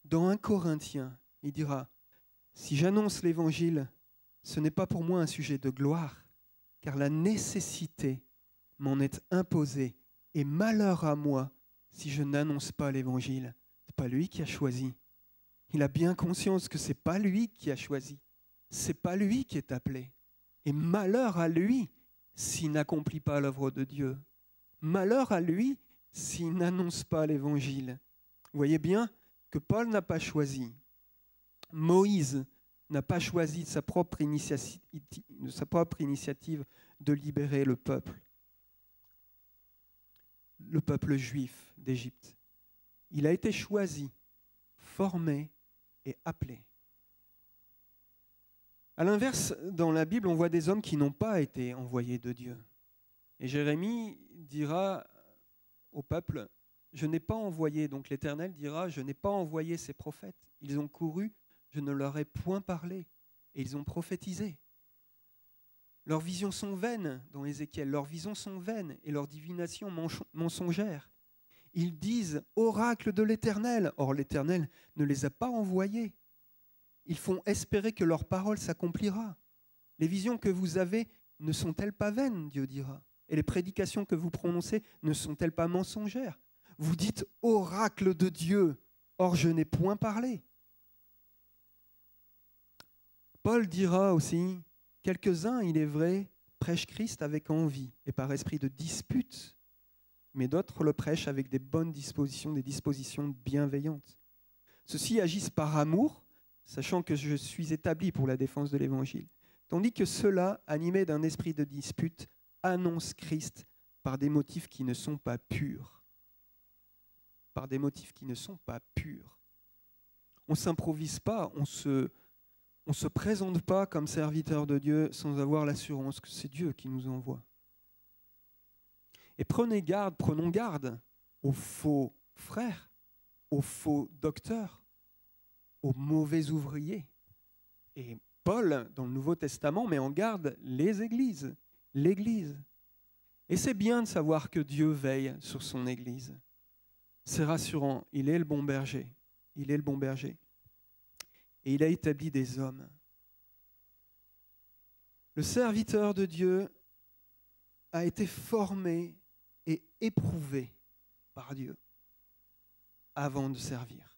Speaker 1: Dans 1 Corinthiens, il dira, si j'annonce l'Évangile, ce n'est pas pour moi un sujet de gloire, car la nécessité m'en est imposée, et malheur à moi si je n'annonce pas l'Évangile. Ce n'est pas lui qui a choisi. Il a bien conscience que ce n'est pas lui qui a choisi. Ce n'est pas lui qui est appelé. Et malheur à lui s'il n'accomplit pas l'œuvre de Dieu. Malheur à lui s'il n'annonce pas l'Évangile. Vous voyez bien que Paul n'a pas choisi. Moïse n'a pas choisi de sa propre initiative de libérer le peuple juif d'Égypte. Il a été choisi, formé et appelé. À l'inverse, dans la Bible, on voit des hommes qui n'ont pas été envoyés de Dieu. Et Jérémie dira au peuple, je n'ai pas envoyé, donc l'Éternel dira, je n'ai pas envoyé ces prophètes. Ils ont couru, je ne leur ai point parlé, et ils ont prophétisé. Leurs visions sont vaines, dans Ézéchiel, leurs visions sont vaines, et leurs divinations mensongères. Ils disent « oracle de l'Éternel », or l'Éternel ne les a pas envoyés. Ils font espérer que leur parole s'accomplira. Les visions que vous avez ne sont-elles pas vaines, Dieu dira, et les prédications que vous prononcez ne sont-elles pas mensongères? Vous dites « oracle de Dieu », or je n'ai point parlé. Paul dira aussi, quelques-uns, il est vrai, prêchent Christ avec envie et par esprit de dispute, mais d'autres le prêchent avec des bonnes dispositions, des dispositions bienveillantes. Ceux-ci agissent par amour, sachant que je suis établi pour la défense de l'Évangile, tandis que ceux-là, animés d'un esprit de dispute, annoncent Christ par des motifs qui ne sont pas purs. Par des motifs qui ne sont pas purs. On ne s'improvise pas, on ne se présente pas comme serviteur de Dieu sans avoir l'assurance que c'est Dieu qui nous envoie. Et prenons garde aux faux frères, aux faux docteurs, aux mauvais ouvriers. Et Paul, dans le Nouveau Testament, met en garde les églises, l'Église. Et c'est bien de savoir que Dieu veille sur son Église. C'est rassurant, il est le bon berger. Il est le bon berger. Et il a établi des hommes. Le serviteur de Dieu a été formé et éprouvé par Dieu avant de servir.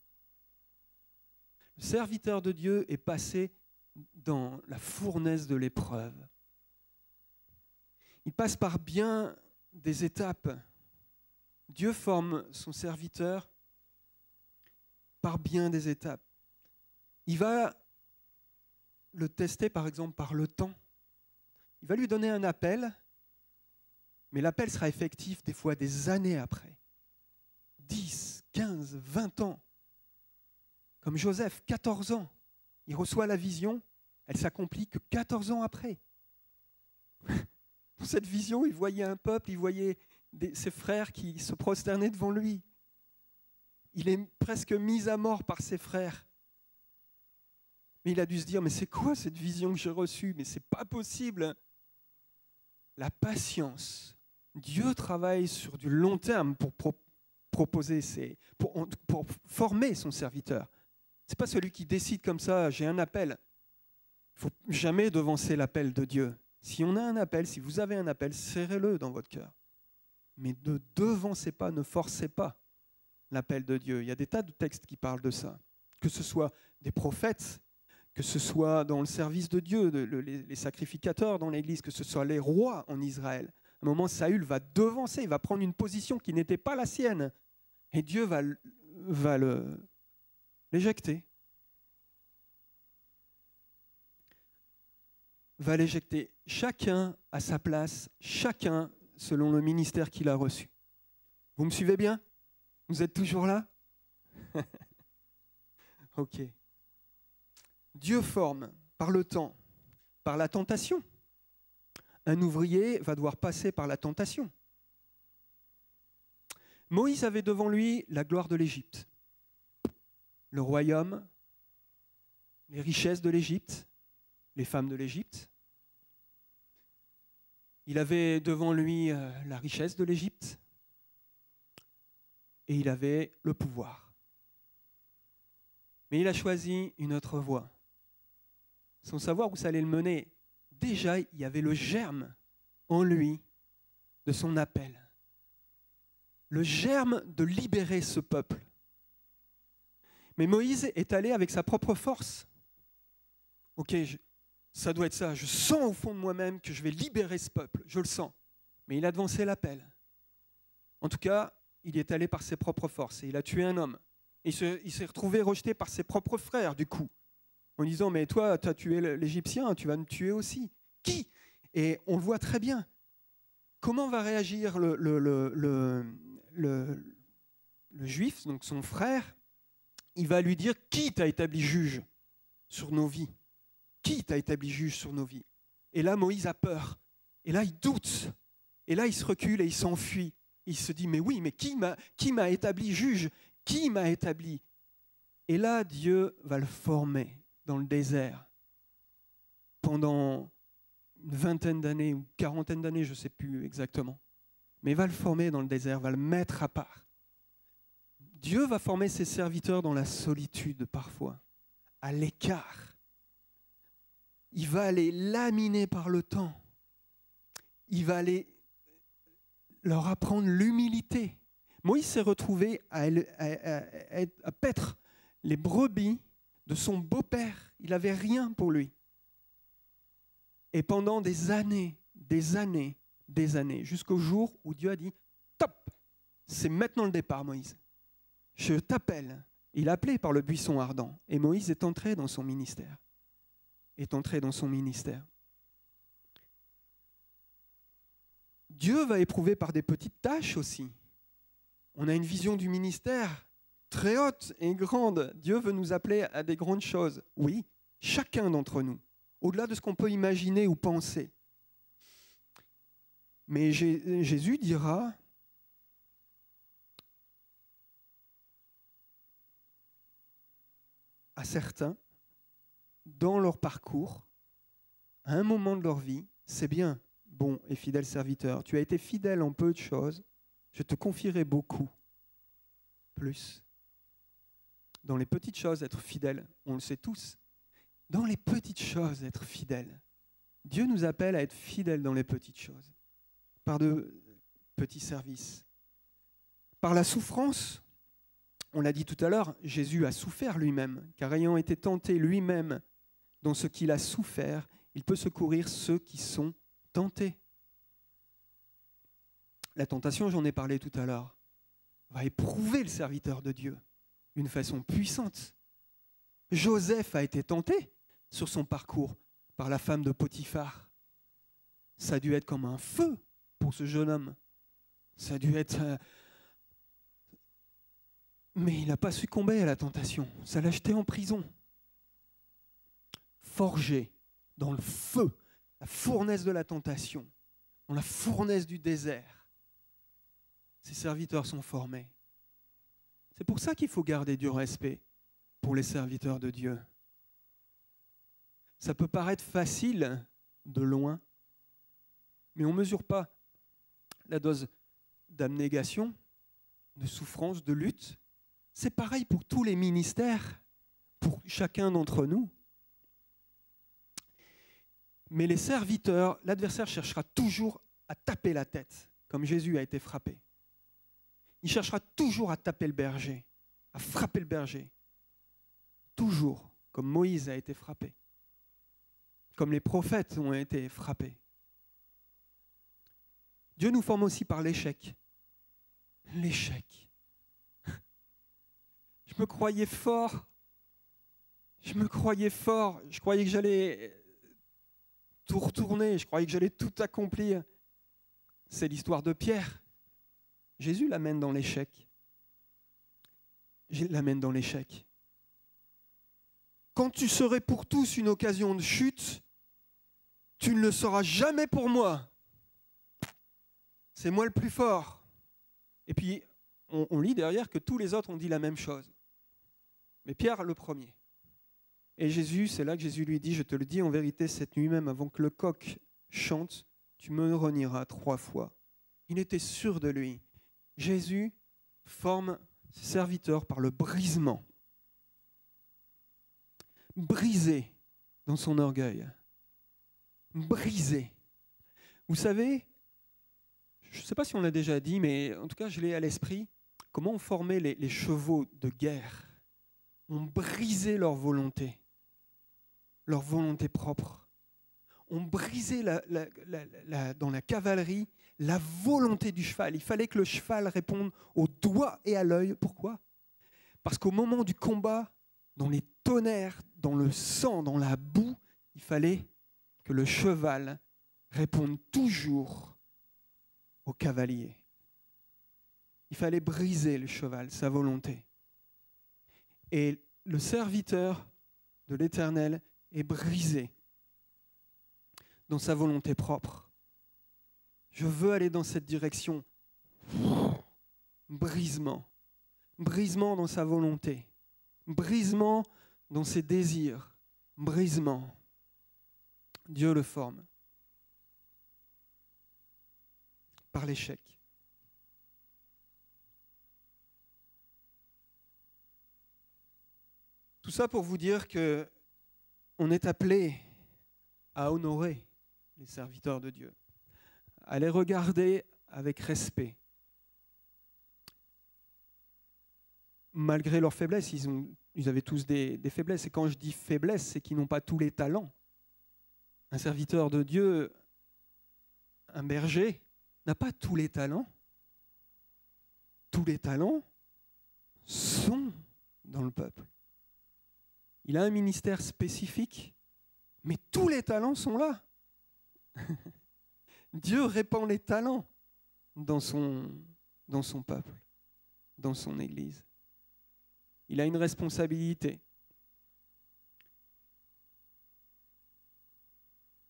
Speaker 1: Le serviteur de Dieu est passé dans la fournaise de l'épreuve. Il passe par bien des étapes. Dieu forme son serviteur par bien des étapes. Il va le tester, par exemple, par le temps. Il va lui donner un appel, mais l'appel sera effectif des fois des années après. 10, 15, 20 ans. Comme Joseph, 14 ans. Il reçoit la vision, elle s'accomplit que 14 ans après. Dans cette vision, il voyait un peuple, il voyait ses frères qui se prosternaient devant lui. Il est presque mis à mort par ses frères. Mais il a dû se dire, mais c'est quoi cette vision que j'ai reçue? Mais c'est pas possible. La patience. Dieu travaille sur du long terme pour former son serviteur. Ce n'est pas celui qui décide comme ça, j'ai un appel. Il ne faut jamais devancer l'appel de Dieu. Si on a un appel, si vous avez un appel, serrez-le dans votre cœur. Mais ne devancez pas, ne forcez pas l'appel de Dieu. Il y a des tas de textes qui parlent de ça. Que ce soit des prophètes, que ce soit dans le service de Dieu, les sacrificateurs dans l'Église, que ce soit les rois en Israël. À un moment, Saül va devancer, il va prendre une position qui n'était pas la sienne. Et Dieu va l'éjecter. va l'éjecter. Chacun à sa place, chacun selon le ministère qu'il a reçu. Vous me suivez bien? Vous êtes toujours là? Ok. Dieu forme par le temps, par la tentation. Un ouvrier va devoir passer par la tentation. Moïse avait devant lui la gloire de l'Égypte, le royaume, les richesses de l'Égypte, les femmes de l'Égypte. Il avait devant lui la richesse de l'Égypte et il avait le pouvoir. Mais il a choisi une autre voie, sans savoir où ça allait le mener. Déjà, il y avait le germe en lui de son appel, le germe de libérer ce peuple. Mais Moïse est allé avec sa propre force. Ok, ça doit être ça. Je sens au fond de moi-même que je vais libérer ce peuple. Je le sens. Mais il a devancé l'appel. En tout cas, il est allé par ses propres forces et il a tué un homme. Et il s'est retrouvé rejeté par ses propres frères, du coup, en disant, mais toi, tu as tué l'Égyptien, tu vas me tuer aussi. Qui? Et on le voit très bien. Comment va réagir le juif, donc son frère? Il va lui dire, qui t'a établi juge sur nos vies? Qui t'a établi juge sur nos vies? Et là, Moïse a peur. Et là, il doute. Et là, il se recule et il s'enfuit. Il se dit, mais oui, mais qui m'a établi juge? Qui m'a établi? Et là, Dieu va le former dans le désert pendant une vingtaine d'années ou quarantaine d'années, je ne sais plus exactement. Mais il va le former dans le désert, va le mettre à part. Dieu va former ses serviteurs dans la solitude parfois, à l'écart. Il va les laminer par le temps. Il va leur apprendre l'humilité. Moïse s'est retrouvé à paître les brebis de son beau-père. Il n'avait rien pour lui. Et pendant des années, jusqu'au jour où Dieu a dit « Top, c'est maintenant le départ, Moïse. Je t'appelle. » Il a appelé par le buisson ardent. Et Moïse est entré dans son ministère. Dieu va éprouver par des petites tâches aussi. On a une vision du ministère très haute et grande. Dieu veut nous appeler à des grandes choses. Oui, chacun d'entre nous, au-delà de ce qu'on peut imaginer ou penser. Mais Jésus dira à certains, dans leur parcours, à un moment de leur vie, c'est bien, bon et fidèle serviteur, tu as été fidèle en peu de choses, je te confierai beaucoup plus. Dans les petites choses, être fidèle, on le sait tous. Dans les petites choses, être fidèle. Dieu nous appelle à être fidèles dans les petites choses, par de petits services. Par la souffrance, on l'a dit tout à l'heure, Jésus a souffert lui-même, car ayant été tenté lui-même dans ce qu'il a souffert, il peut secourir ceux qui sont tentés. La tentation, j'en ai parlé tout à l'heure, va éprouver le serviteur de Dieu d'une façon puissante. Joseph a été tenté sur son parcours par la femme de Potiphar. Ça a dû être comme un feu pour ce jeune homme. Ça a dû être... Mais il n'a pas succombé à la tentation. Ça l'a jeté en prison. Forgé dans le feu, la fournaise de la tentation, dans la fournaise du désert. Ses serviteurs sont formés. C'est pour ça qu'il faut garder du respect pour les serviteurs de Dieu. Ça peut paraître facile de loin, mais on ne mesure pas la dose d'abnégation, de souffrance, de lutte. C'est pareil pour tous les ministères, pour chacun d'entre nous. Mais les serviteurs, l'adversaire cherchera toujours à taper la tête, comme Jésus a été frappé. Il cherchera toujours à taper le berger, à frapper le berger. Toujours, comme Moïse a été frappé, comme les prophètes ont été frappés. Dieu nous forme aussi par l'échec. L'échec. Je me croyais fort. Je croyais que j'allais tout retourner, je croyais que j'allais tout accomplir. C'est l'histoire de Pierre. Jésus l'amène dans l'échec. L'amène dans l'échec. Quand tu serais pour tous une occasion de chute, tu ne le seras jamais pour moi. C'est moi le plus fort. Et puis, on lit derrière que tous les autres ont dit la même chose. Mais Pierre, le premier. Et Jésus, c'est là que Jésus lui dit, je te le dis en vérité, cette nuit même, avant que le coq chante, tu me renieras 3 fois. Il était sûr de lui. Jésus forme ses serviteurs par le brisement. Brisé dans son orgueil. Brisé. Vous savez, je ne sais pas si on l'a déjà dit, mais en tout cas, je l'ai à l'esprit, comment on formait les chevaux de guerre. On brisait leur volonté propre. On brisait dans la cavalerie la volonté du cheval. Il fallait que le cheval réponde au doigt et à l'œil. Pourquoi ? Parce qu'au moment du combat, dans les tonnerres, dans le sang, dans la boue, il fallait que le cheval réponde toujours au cavalier. Il fallait briser le cheval, sa volonté. Et le serviteur de l'Éternel est brisé dans sa volonté propre. Je veux aller dans cette direction. Brisement. Brisement dans sa volonté. Brisement dans ses désirs. Brisement. Dieu le forme. Par l'échec. Tout ça pour vous dire que on est appelé à honorer les serviteurs de Dieu, à les regarder avec respect. Malgré leurs faiblesses, ils avaient tous des faiblesses. Et quand je dis faiblesse, c'est qu'ils n'ont pas tous les talents. Un serviteur de Dieu, un berger, n'a pas tous les talents. Tous les talents sont dans le peuple. Il a un ministère spécifique, mais tous les talents sont là. Dieu répand les talents dans son peuple, dans son Église. Il a une responsabilité.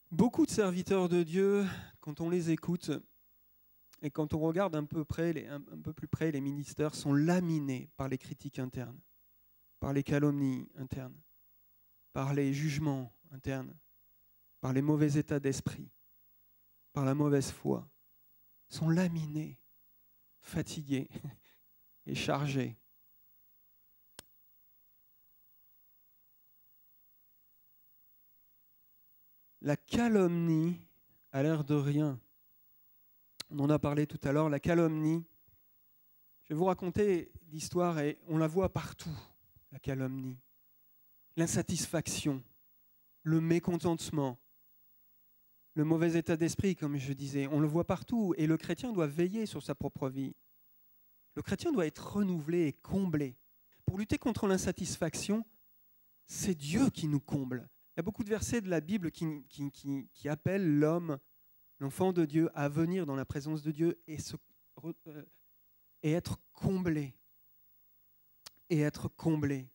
Speaker 1: Beaucoup de serviteurs de Dieu, quand on les écoute et quand on regarde un peu plus près, les ministères sont laminés par les critiques internes, par les calomnies internes, par les jugements internes, par les mauvais états d'esprit, par la mauvaise foi, sont laminés, fatigués et chargés. La calomnie a l'air de rien. On en a parlé tout à l'heure, la calomnie. Je vais vous raconter l'histoire et on la voit partout, la calomnie. L'insatisfaction, le mécontentement, le mauvais état d'esprit, comme je disais, on le voit partout et le chrétien doit veiller sur sa propre vie. Le chrétien doit être renouvelé et comblé. Pour lutter contre l'insatisfaction, c'est Dieu qui nous comble. Il y a beaucoup de versets de la Bible qui appellent l'homme, l'enfant de Dieu, à venir dans la présence de Dieu et être comblé. Et être comblé.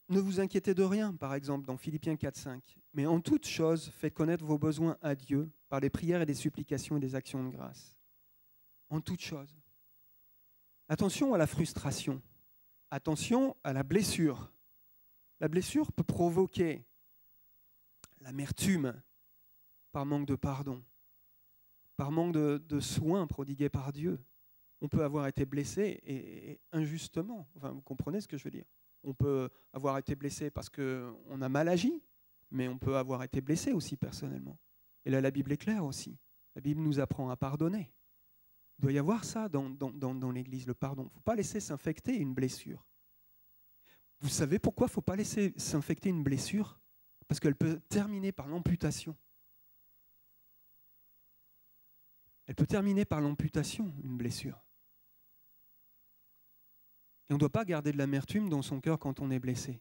Speaker 1: Ne vous inquiétez de rien, par exemple, dans Philippiens 4,5. Mais en toute chose, faites connaître vos besoins à Dieu par des prières et des supplications et des actions de grâce. En toute chose. Attention à la frustration. Attention à la blessure. La blessure peut provoquer l'amertume par manque de pardon, par manque de soins prodigués par Dieu. On peut avoir été blessé et injustement. Enfin, vous comprenez ce que je veux dire. On peut avoir été blessé parce qu'on a mal agi, mais on peut avoir été blessé aussi personnellement. Et là, la Bible est claire aussi. La Bible nous apprend à pardonner. Il doit y avoir ça dans l'Église, le pardon. Il ne faut pas laisser s'infecter une blessure. Vous savez pourquoi il ne faut pas laisser s'infecter une blessure ? Parce qu'elle peut terminer par l'amputation. Elle peut terminer par l'amputation, une blessure. Et on ne doit pas garder de l'amertume dans son cœur quand on est blessé.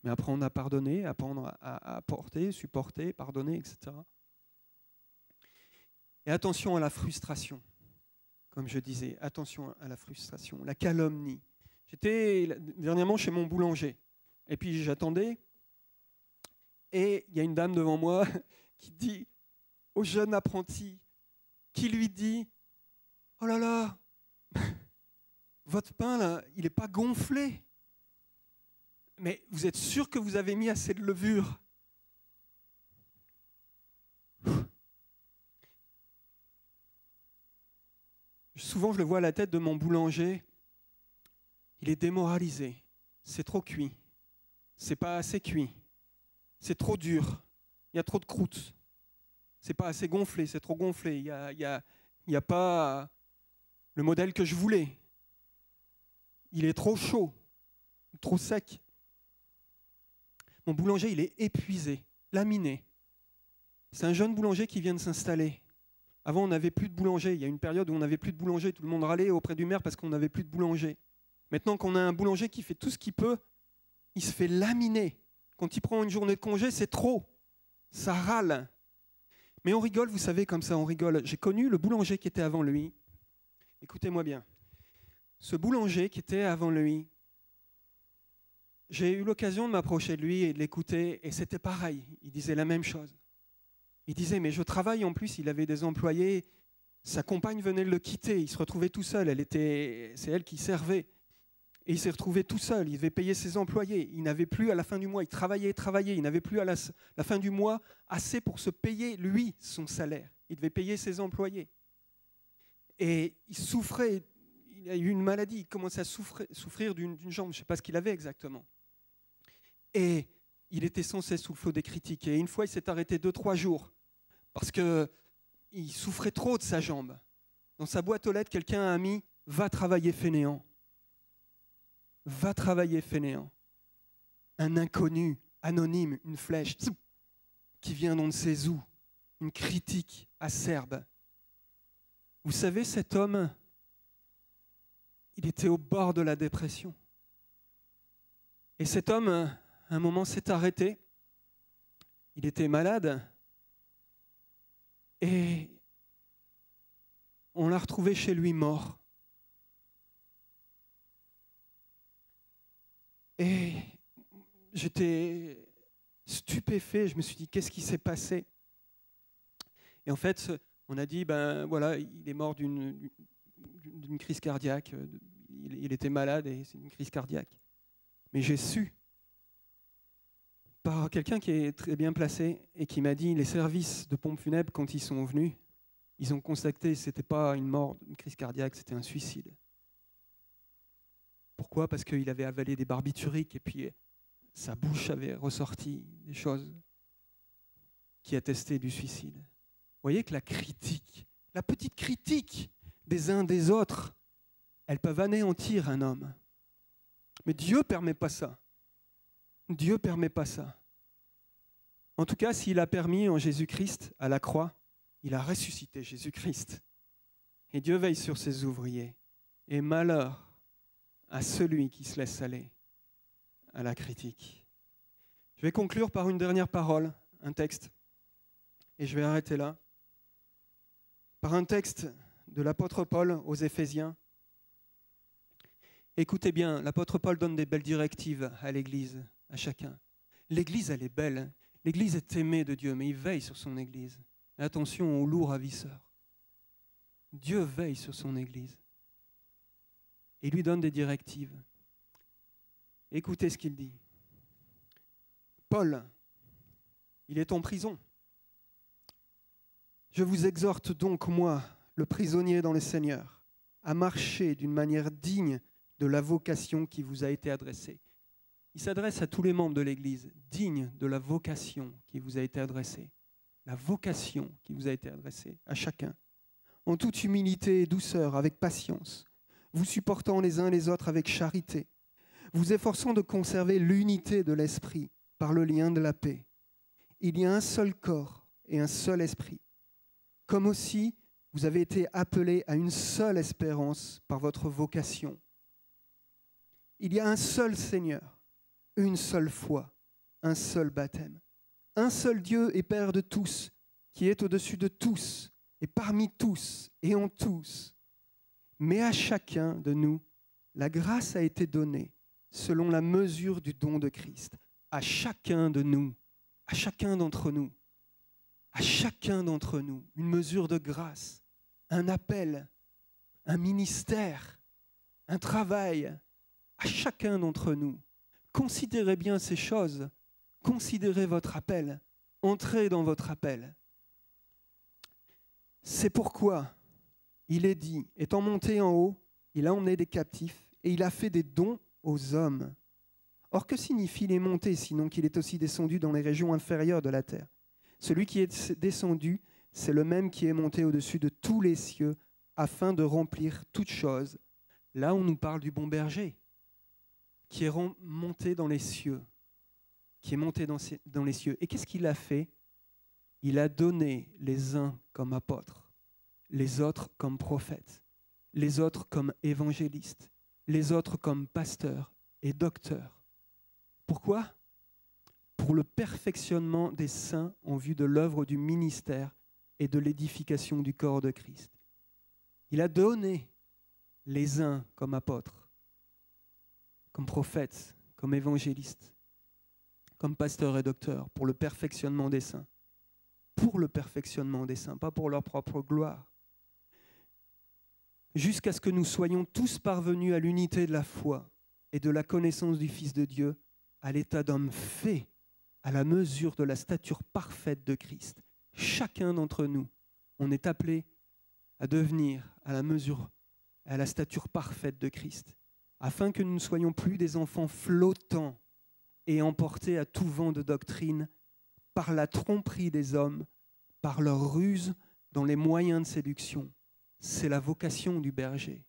Speaker 1: Mais apprendre à pardonner, apprendre à porter, supporter, pardonner, etc. Et attention à la frustration. Comme je disais, attention à la frustration, la calomnie. J'étais dernièrement chez mon boulanger. Et puis j'attendais. Et il y a une dame devant moi qui dit au jeune apprenti, qui lui dit « Oh là là, votre pain, là, il n'est pas gonflé. Mais vous êtes sûr que vous avez mis assez de levure ?» Souvent, je le vois à la tête de mon boulanger. Il est démoralisé. C'est trop cuit. C'est pas assez cuit. C'est trop dur. Il y a trop de croûte. C'est pas assez gonflé. C'est trop gonflé. Il y a pas le modèle que je voulais. Il est trop chaud, trop sec. Mon boulanger, il est épuisé, laminé. C'est un jeune boulanger qui vient de s'installer. Avant, on n'avait plus de boulanger. Il y a une période où on n'avait plus de boulanger. Tout le monde râlait auprès du maire parce qu'on n'avait plus de boulanger. Maintenant qu'on a un boulanger qui fait tout ce qu'il peut, il se fait laminer. Quand il prend une journée de congé, c'est trop. Ça râle. Mais on rigole, vous savez, comme ça, on rigole. J'ai connu le boulanger qui était avant lui. Écoutez-moi bien. Ce boulanger qui était avant lui, j'ai eu l'occasion de m'approcher de lui et de l'écouter, et c'était pareil. Il disait la même chose. Il disait, mais je travaille en plus, il avait des employés, sa compagne venait de le quitter, il se retrouvait tout seul, c'est elle qui servait. Et il s'est retrouvé tout seul, il devait payer ses employés, il n'avait plus à la fin du mois, il travaillait, il n'avait plus à la fin du mois assez pour se payer, lui, son salaire. Il devait payer ses employés. Et il souffrait, il a eu une maladie, il commençait à souffrir d'une jambe, je ne sais pas ce qu'il avait exactement. Et il était sans cesse sous le flot des critiques. Et une fois, il s'est arrêté 2-3 jours parce qu'il souffrait trop de sa jambe. Dans sa boîte aux lettres, quelqu'un a mis « Va travailler fainéant ». Va travailler fainéant. Un inconnu, anonyme, une flèche qui vient d'on ne sait où, une critique acerbe. Vous savez, cet homme, il était au bord de la dépression. Et cet homme, à un moment, s'est arrêté. Il était malade. Et on l'a retrouvé chez lui mort. Et j'étais stupéfait. Je me suis dit, qu'est-ce qui s'est passé? Et en fait, on a dit, ben voilà, il est mort d'une crise cardiaque. Il était malade et c'est une crise cardiaque. Mais j'ai su, par quelqu'un qui est très bien placé et qui m'a dit, les services de pompes funèbres, quand ils sont venus, ils ont constaté que ce n'était pas une mort, une crise cardiaque, c'était un suicide. Pourquoi? Parce qu'il avait avalé des barbituriques et puis sa bouche avait ressorti des choses qui attestaient du suicide. Vous voyez que la critique, la petite critique des uns des autres, elles peuvent anéantir un homme. Mais Dieu ne permet pas ça. Dieu ne permet pas ça. En tout cas, s'il a permis en Jésus-Christ à la croix, il a ressuscité Jésus-Christ. Et Dieu veille sur ses ouvriers. Et malheur à celui qui se laisse aller à la critique. Je vais conclure par une dernière parole, un texte, et je vais arrêter là. Par un texte de l'apôtre Paul aux Éphésiens. Écoutez bien, l'apôtre Paul donne des belles directives à l'Église, à chacun. L'Église, elle est belle. L'Église est aimée de Dieu, mais il veille sur son Église. Et attention aux lourds ravisseurs. Dieu veille sur son Église. Et lui donne des directives. Écoutez ce qu'il dit. Paul, il est en prison. Je vous exhorte donc, moi, le prisonnier dans le Seigneur, à marcher d'une manière digne de la vocation qui vous a été adressée. Il s'adresse à tous les membres de l'Église, digne de la vocation qui vous a été adressée. La vocation qui vous a été adressée à chacun. En toute humilité et douceur, avec patience, vous supportant les uns les autres avec charité, vous efforçant de conserver l'unité de l'esprit par le lien de la paix. Il y a un seul corps et un seul esprit, comme aussi vous avez été appelés à une seule espérance par votre vocation. il y a un seul Seigneur, une seule foi, un seul baptême, un seul Dieu et Père de tous, qui est au-dessus de tous et parmi tous et en tous. Mais à chacun de nous, la grâce a été donnée selon la mesure du don de Christ. À chacun de nous, à chacun d'entre nous, à chacun d'entre nous, une mesure de grâce, un appel, un ministère, un travail, à chacun d'entre nous. Considérez bien ces choses, considérez votre appel, entrez dans votre appel. C'est pourquoi il est dit, étant monté en haut, il a emmené des captifs et il a fait des dons aux hommes. Or, que signifie les montées, sinon qu'il est aussi descendu dans les régions inférieures de la terre? Celui qui est descendu, c'est le même qui est monté au-dessus de tous les cieux, afin de remplir toutes choses. Là, on nous parle du bon berger, qui est monté dans les cieux, qui est monté dans les cieux. Et qu'est-ce qu'il a fait? Il a donné les uns comme apôtres, les autres comme prophètes, les autres comme évangélistes, les autres comme pasteurs et docteurs. Pourquoi? Pour le perfectionnement des saints en vue de l'œuvre du ministère et de l'édification du corps de Christ. Il a donné les uns comme apôtres, comme prophètes, comme évangélistes, comme pasteurs et docteurs, pour le perfectionnement des saints. Pour le perfectionnement des saints, pas pour leur propre gloire. Jusqu'à ce que nous soyons tous parvenus à l'unité de la foi et de la connaissance du Fils de Dieu, à l'état d'homme fait, à la mesure de la stature parfaite de Christ. Chacun d'entre nous, on est appelé à devenir à la mesure, à la stature parfaite de Christ, afin que nous ne soyons plus des enfants flottants et emportés à tout vent de doctrine par la tromperie des hommes, par leur ruse dans les moyens de séduction. C'est la vocation du berger,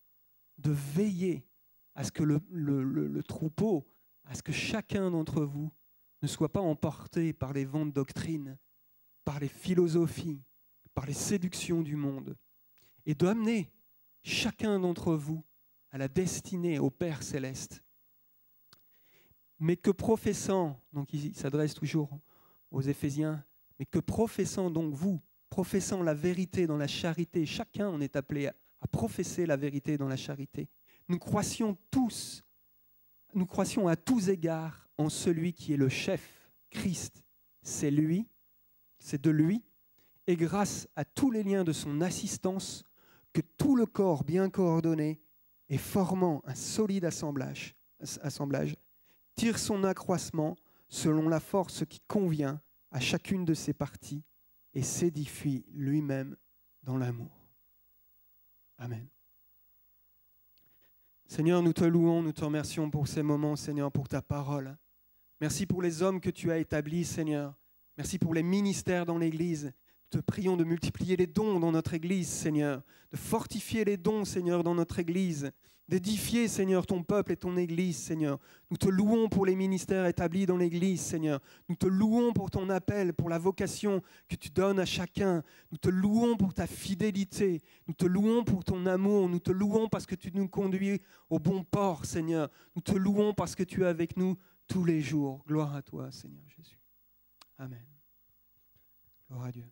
Speaker 1: de veiller à ce que le troupeau, à ce que chacun d'entre vous ne soit pas emporté par les vents de doctrine, par les philosophies, par les séductions du monde, et d'amener chacun d'entre vous à la destinée au Père céleste. Mais que professant, donc il s'adresse toujours aux Éphésiens, mais que professant donc vous, professant la vérité dans la charité, chacun on est appelé à professer la vérité dans la charité. Nous croissions à tous égards en celui qui est le chef, Christ. C'est lui, c'est de lui, et grâce à tous les liens de son assistance, que tout le corps bien coordonné et formant un solide assemblage, tire son accroissement selon la force qui convient à chacune de ses parties et s'édifie lui-même dans l'amour. Amen. Seigneur, nous te louons, nous te remercions pour ces moments, Seigneur, pour ta parole. Merci pour les hommes que tu as établis, Seigneur. Merci pour les ministères dans l'Église. Nous te prions de multiplier les dons dans notre Église, Seigneur, de fortifier les dons, Seigneur, dans notre Église, d'édifier, Seigneur, ton peuple et ton Église, Seigneur. Nous te louons pour les ministères établis dans l'Église, Seigneur. Nous te louons pour ton appel, pour la vocation que tu donnes à chacun. Nous te louons pour ta fidélité. Nous te louons pour ton amour. Nous te louons parce que tu nous conduis au bon port, Seigneur. Nous te louons parce que tu es avec nous tous les jours. Gloire à toi, Seigneur Jésus. Amen. Gloire à Dieu.